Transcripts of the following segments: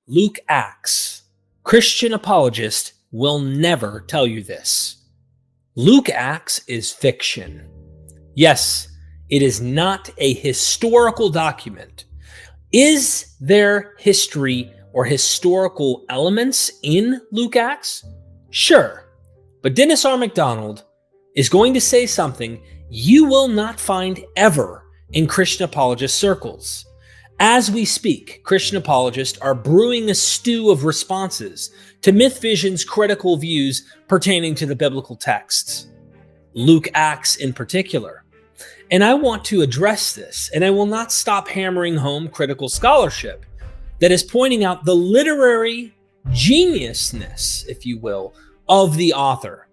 Luke Acts. Christian apologists will never tell you this. Luke Acts is fiction. Yes, it is not a historical document. Is there history or historical elements in Luke Acts? Sure, but Dennis R. MacDonald is going to say something you will not find ever in Christian apologist circles. As we speak, Christian apologists are brewing a stew of responses to MythVision's critical views pertaining to the biblical texts, Luke Acts in particular. And I want to address this, and I will not stop hammering home critical scholarship that is pointing out the literary geniusness, if you will, of the author.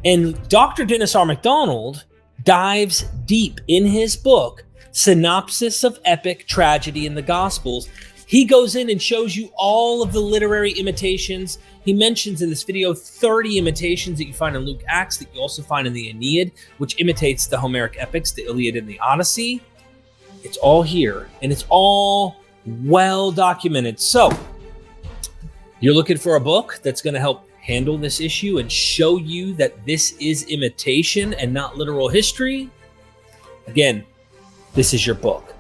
And Dr. Dennis R. MacDonald dives deep in his book, Synopsis of Epic Tragedy in the Gospels. He goes in and shows you all of the literary imitations. He mentions in this video 30 imitations that you find in Luke Acts that you also find in the Aeneid, which imitates the Homeric epics, the Iliad and the Odyssey. It's all here, and it's all well documented. So, you're looking for a book that's going to help handle this issue and show you that this is imitation and not literal history? Again, this is your book.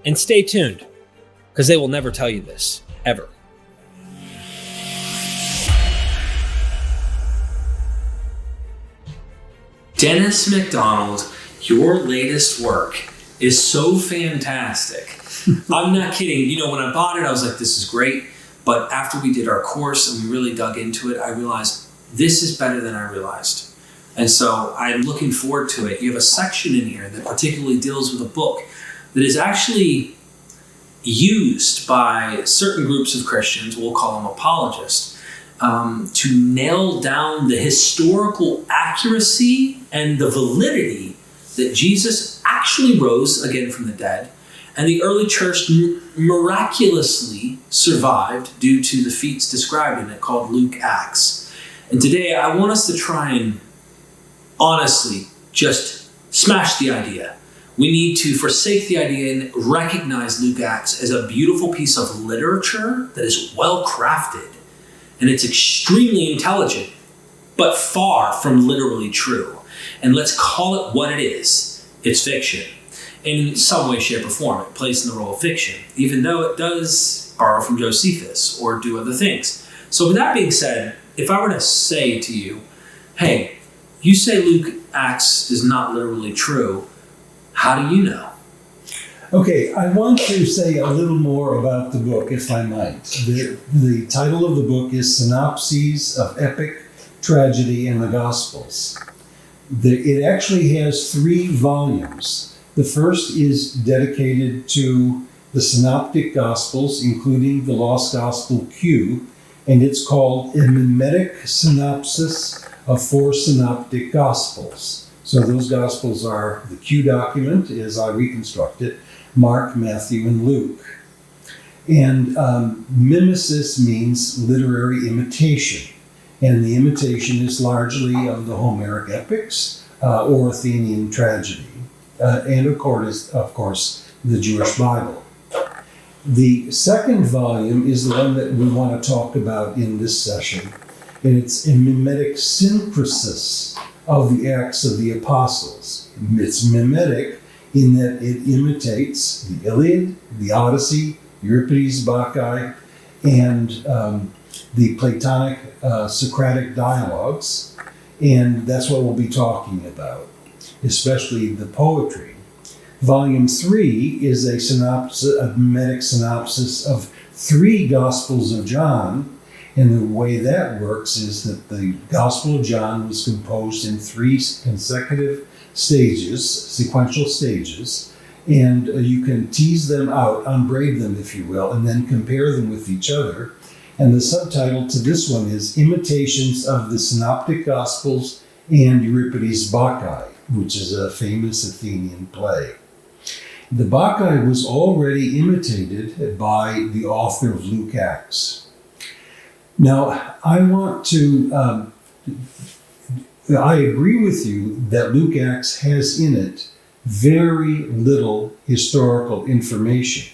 And stay tuned, because they will never tell you this, ever. Dennis MacDonald, your latest work is so fantastic. I'm not kidding. You know, when I bought it, I was like, this is great. But after we did our course and we really dug into it, I realized this is better than I realized. And so I'm looking forward to it. You have a section in here that particularly deals with a book that is actually used by certain groups of Christians, we'll call them apologists, to nail down the historical accuracy and the validity that Jesus actually rose again from the dead, and the early church miraculously survived due to the feats described in it called Luke Acts. And today I want us to try and honestly just smash the idea. We need to forsake the idea and recognize Luke Acts as a beautiful piece of literature that is well crafted, and it's extremely intelligent, but far from literally true. And let's call it what it is. It's fiction. In some way, shape, or form, it plays in the role of fiction, even though it does borrow from Josephus or do other things. So with that being said, if I were to say to you, hey, you say Luke Acts is not literally true, how do you know? Okay, I want to say a little more about the book, if I might. The title of the book is Synopsis of Epic Tragedy in the Gospels. It actually has 3 volumes. The first is dedicated to the Synoptic Gospels, including the Lost Gospel Q, and it's called A Mimetic Synopsis of 4 Synoptic Gospels. So those Gospels are the Q document, as I reconstruct it, Mark, Matthew, and Luke. And mimesis means literary imitation, and the imitation is largely of the Homeric epics or Athenian tragedy. And of course, the Jewish Bible. The second volume is the one that we want to talk about in this session, and it's a mimetic synthesis of the Acts of the Apostles. It's mimetic in that it imitates the Iliad, the Odyssey, Euripides, Bacchae, and the Platonic Socratic dialogues, and that's what we'll be talking about, especially the poetry. Volume 3 is a mimetic synopsis of 3 Gospels of John, and the way that works is that the Gospel of John was composed in 3 consecutive stages, sequential stages, and you can tease them out, unbraid them, if you will, and then compare them with each other. And the subtitle to this one is Imitations of the Synoptic Gospels and Euripides' Bacchae, which is a famous Athenian play. The Bacchae was already imitated by the author of Luke Acts. Now, I agree with you that Luke Acts has in it very little historical information.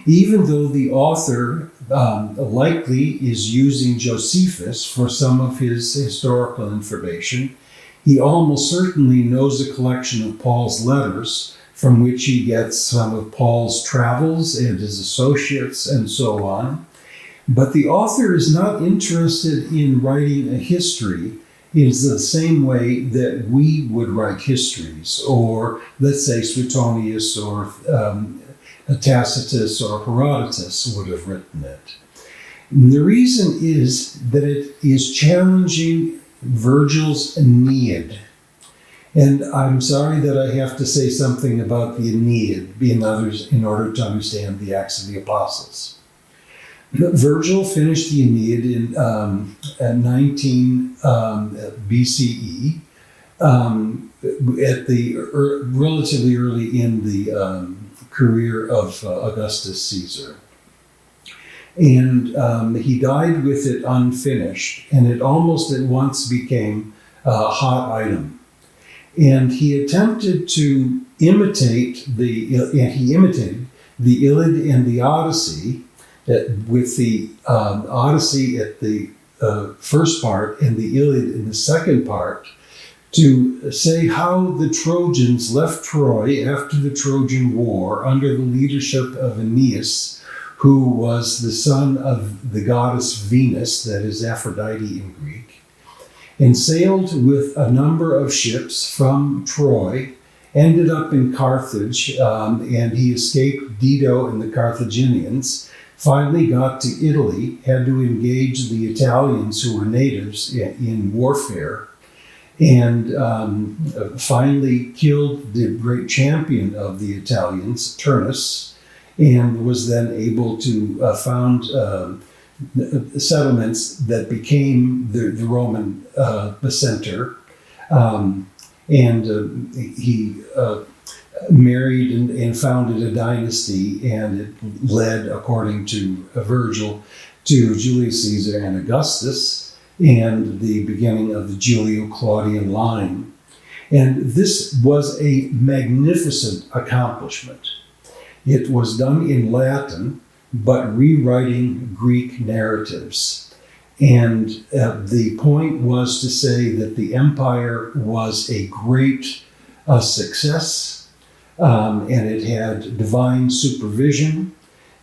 Even though the author likely is using Josephus for some of his historical information, he almost certainly knows a collection of Paul's letters from which he gets some of Paul's travels and his associates and so on. But the author is not interested in writing a history in the same way that we would write histories, or let's say Suetonius or Tacitus or Herodotus would have written it. And the reason is that it is challenging Virgil's Aeneid. And I'm sorry that I have to say something about the Aeneid in order to understand the Acts of the Apostles. Virgil finished the Aeneid in 19 BCE, at the relatively early in the career of Augustus Caesar. And he died with it unfinished, and it almost at once became a hot item. And he attempted to imitate he imitated the Iliad and the Odyssey, with the Odyssey at the first part and the Iliad in the second part, to say how the Trojans left Troy after the Trojan War under the leadership of Aeneas, who was the son of the goddess Venus, that is Aphrodite in Greek, and sailed with a number of ships from Troy, ended up in Carthage, and he escaped Dido and the Carthaginians, finally got to Italy, had to engage the Italians who were natives in warfare, and finally killed the great champion of the Italians, Turnus, and was then able to found settlements that became the Roman center. He married and founded a dynasty, and it led, according to Virgil, to Julius Caesar and Augustus, and the beginning of the Julio-Claudian line. And this was a magnificent accomplishment. It was done in Latin, but rewriting Greek narratives. And the point was to say that the empire was a great success, and it had divine supervision.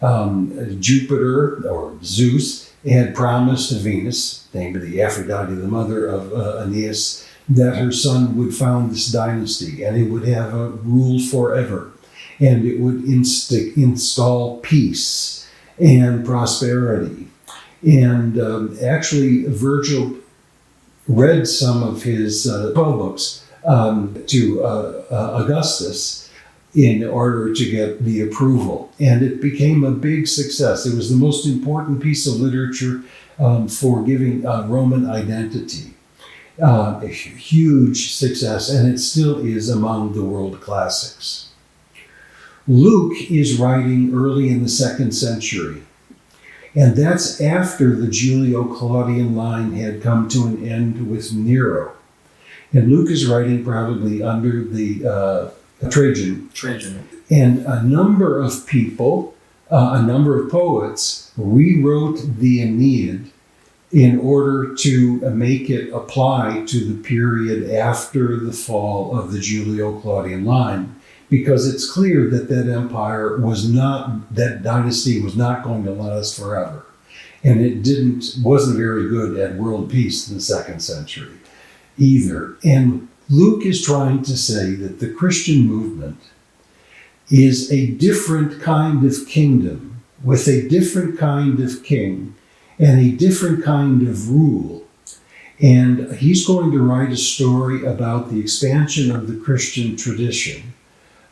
Jupiter, or Zeus, had promised to Venus, named the Aphrodite, the mother of Aeneas, that her son would found this dynasty, and it would have a rule forever, and it would install peace and prosperity. And actually, Virgil read some of his 12 books to Augustus in order to get the approval. And it became a big success. It was the most important piece of literature for giving Roman identity. A huge success, and it still is among the world classics. Luke is writing early in the 2nd century. And that's after the Julio-Claudian line had come to an end with Nero. And Luke is writing probably under the Trajan. And a number of people, a number of poets, rewrote the Aeneid in order to make it apply to the period after the fall of the Julio-Claudian line, because it's clear that that empire that dynasty was not going to last forever. And it wasn't very good at world peace in the 2nd century either. And Luke is trying to say that the Christian movement is a different kind of kingdom with a different kind of king and a different kind of rule. And he's going to write a story about the expansion of the Christian tradition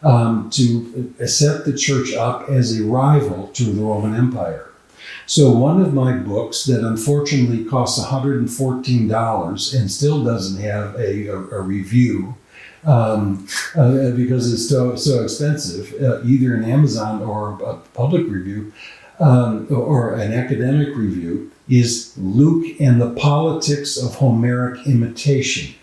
to set the church up as a rival to the Roman Empire. So one of my books that unfortunately costs $114 and still doesn't have a review because it's so expensive, either an Amazon or a public review or an academic review, is Luke and the Politics of Homeric Imitation.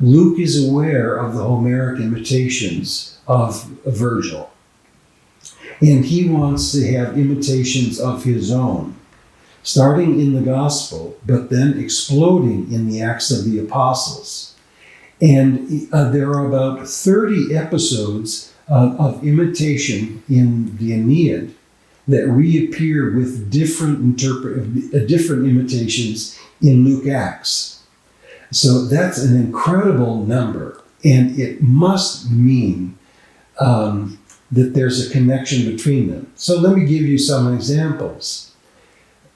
Luke is aware of the Homeric imitations of Virgil. And he wants to have imitations of his own, starting in the gospel, but then exploding in the Acts of the Apostles. And there are about 30 episodes of imitation in the Aeneid that reappear with different imitations in Luke Acts. So that's an incredible number, and it must mean that there's a connection between them. So let me give you some examples.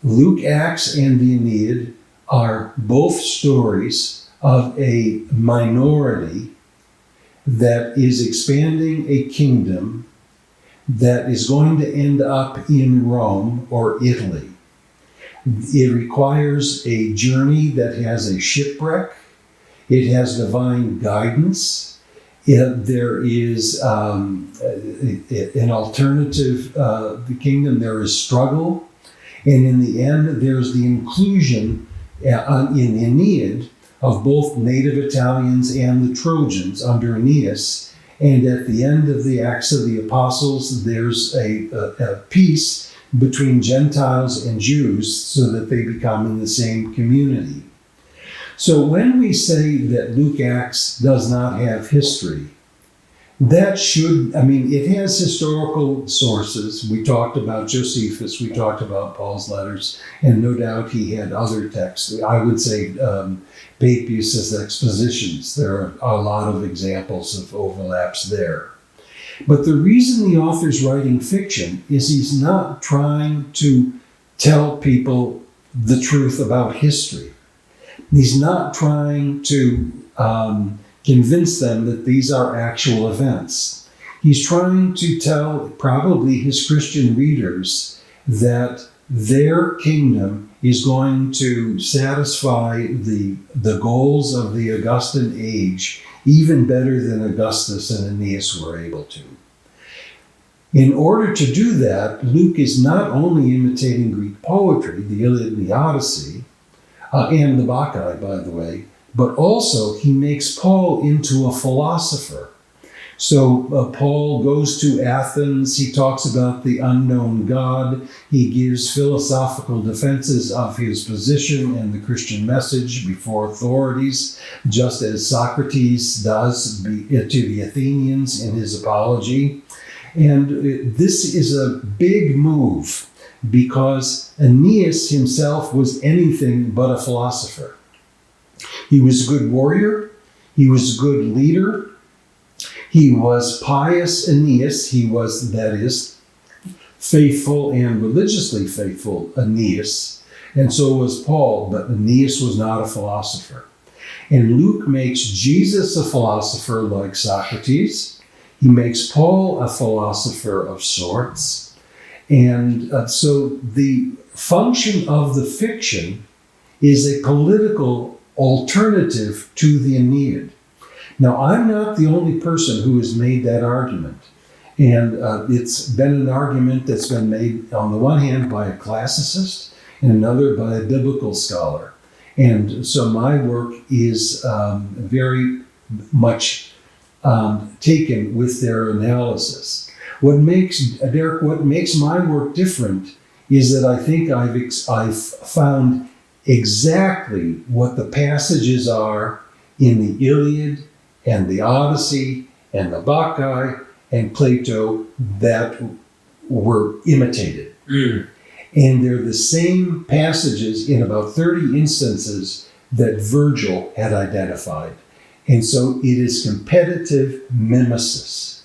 Luke Acts and the Aeneid are both stories of a minority that is expanding a kingdom that is going to end up in Rome or Italy. It requires a journey that has a shipwreck. It has divine guidance. There is an alternative the kingdom. There is struggle. And in the end, there's the inclusion in the Aeneid of both native Italians and the Trojans under Aeneas. And at the end of the Acts of the Apostles, there's a peace between Gentiles and Jews so that they become in the same community. So when we say that Luke Acts does not have history, that should, it has historical sources. We talked about Josephus, we talked about Paul's letters, and no doubt he had other texts. I would say Papias' expositions. There are a lot of examples of overlaps there. But the reason the author's writing fiction is he's not trying to tell people the truth about history. He's not trying to convince them that these are actual events. He's trying to tell probably his Christian readers that their kingdom is going to satisfy the goals of the Augustan age even better than Augustus and Aeneas were able to. In order to do that, Luke is not only imitating Greek poetry, the Iliad and the Odyssey, and the Bacchae, by the way, but also he makes Paul into a philosopher. So Paul goes to Athens, he talks about the unknown God, he gives philosophical defenses of his position and the Christian message before authorities, just as Socrates does to the Athenians in his Apology. And this is a big move because Aeneas himself was anything but a philosopher. He was a good warrior, he was a good leader, he was pious Aeneas, he was, that is, faithful and religiously faithful Aeneas, and so was Paul, but Aeneas was not a philosopher. And Luke makes Jesus a philosopher like Socrates. He makes Paul a philosopher of sorts. And so the function of the fiction is a political alternative to the Aeneid. Now, I'm not the only person who has made that argument. And it's been an argument that's been made, on the one hand, by a classicist and another by a biblical scholar. And so my work is very much taken with their analysis. What makes my work different is that I think I've found exactly what the passages are in the Iliad and the Odyssey and the Bacchae and Plato that were imitated. And they're the same passages in about 30 instances that Virgil had identified. And so it is competitive mimesis.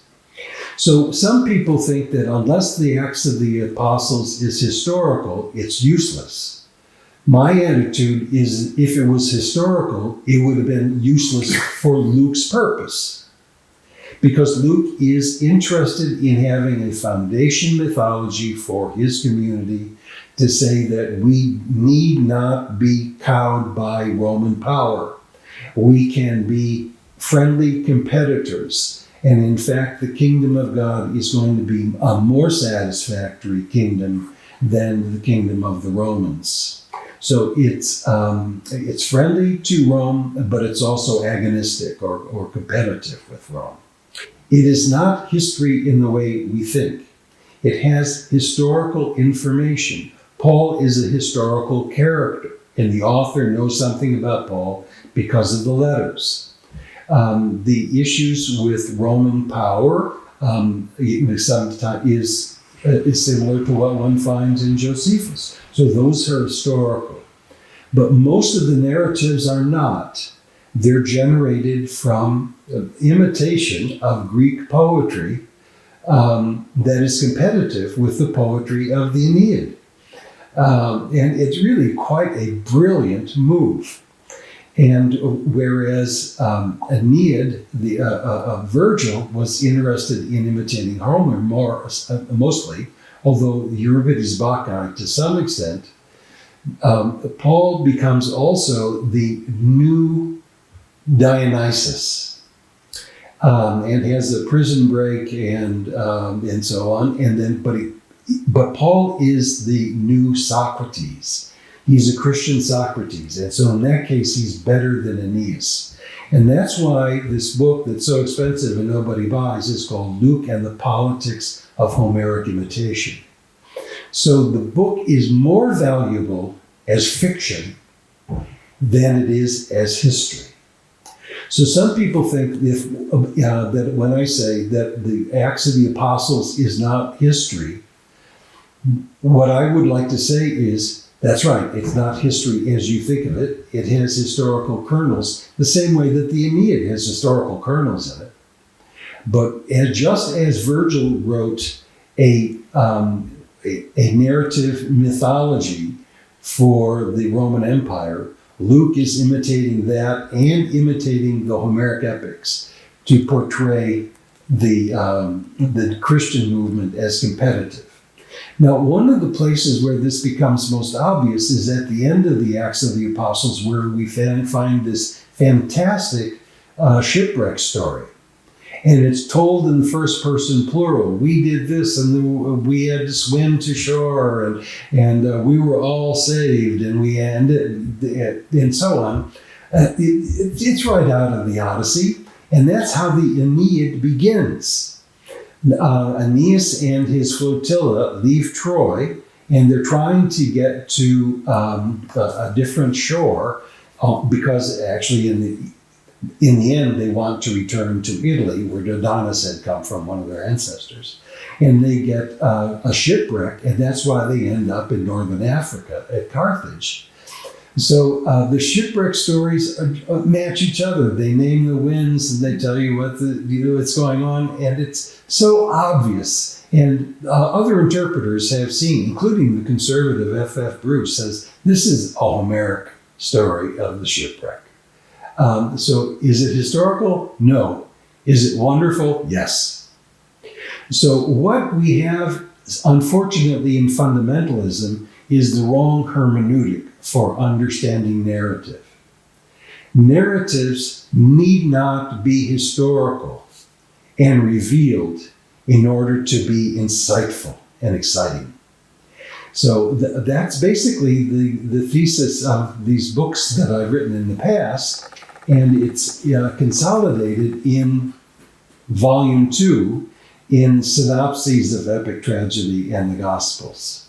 So some people think that unless the Acts of the Apostles is historical, it's useless. My attitude is if it was historical, it would have been useless for Luke's purpose. Because Luke is interested in having a foundation mythology for his community to say that we need not be cowed by Roman power. We can be friendly competitors. And in fact, the kingdom of God is going to be a more satisfactory kingdom than the kingdom of the Romans. So it's friendly to Rome, but it's also agonistic or competitive with Rome. It is not history in the way we think. It has historical information. Paul is a historical character, and the author knows something about Paul because of the letters. The issues with Roman power sometimes is similar to what one finds in Josephus. So those are historical. But most of the narratives are not. They're generated from imitation of Greek poetry that is competitive with the poetry of the Aeneid. And it's really quite a brilliant move. And whereas Aeneid, Virgil, was interested in imitating Homer mostly, although Euripides Bacchus to some extent, Paul becomes also the new Dionysus, and has a prison break and so on. And then, but Paul is the new Socrates. He's a Christian Socrates, and so in that case, he's better than Aeneas. And that's why this book that's so expensive and nobody buys is called Luke and the Politics of Homeric Imitation. So the book is more valuable as fiction than it is as history. So some people think that when I say that the Acts of the Apostles is not history, what I would like to say is, that's right, it's not history as you think of it. It has historical kernels, the same way that the Aeneid has historical kernels in it. But just as Virgil wrote a narrative mythology for the Roman Empire, Luke is imitating that and imitating the Homeric epics to portray the Christian movement as competitive. Now, one of the places where this becomes most obvious is at the end of the Acts of the Apostles, where we find this fantastic shipwreck story. And it's told in the first person plural. We did this, and we had to swim to shore, and we were all saved, and we ended, and so on. It's right out of the Odyssey, and that's how the Aeneid begins. Aeneas and his flotilla leave Troy, and they're trying to get to a different shore because actually in the end they want to return to Italy, where Dodonus had come from, one of their ancestors. And they get a shipwreck, and that's why they end up in northern Africa at Carthage. So the shipwreck stories match each other. They name the winds and they tell you what's going on, and it's so obvious. And other interpreters have seen, including the conservative F.F. Bruce, says this is a Homeric story of the shipwreck. So is it historical? No. Is it wonderful? Yes. So what we have, unfortunately, in fundamentalism is the wrong hermeneutic for understanding narrative. Narratives need not be historical and revealed in order to be insightful and exciting. So that's basically the thesis of these books that I've written in the past, and it's consolidated in Volume 2 in Synopses of Epic Tragedy and the Gospels.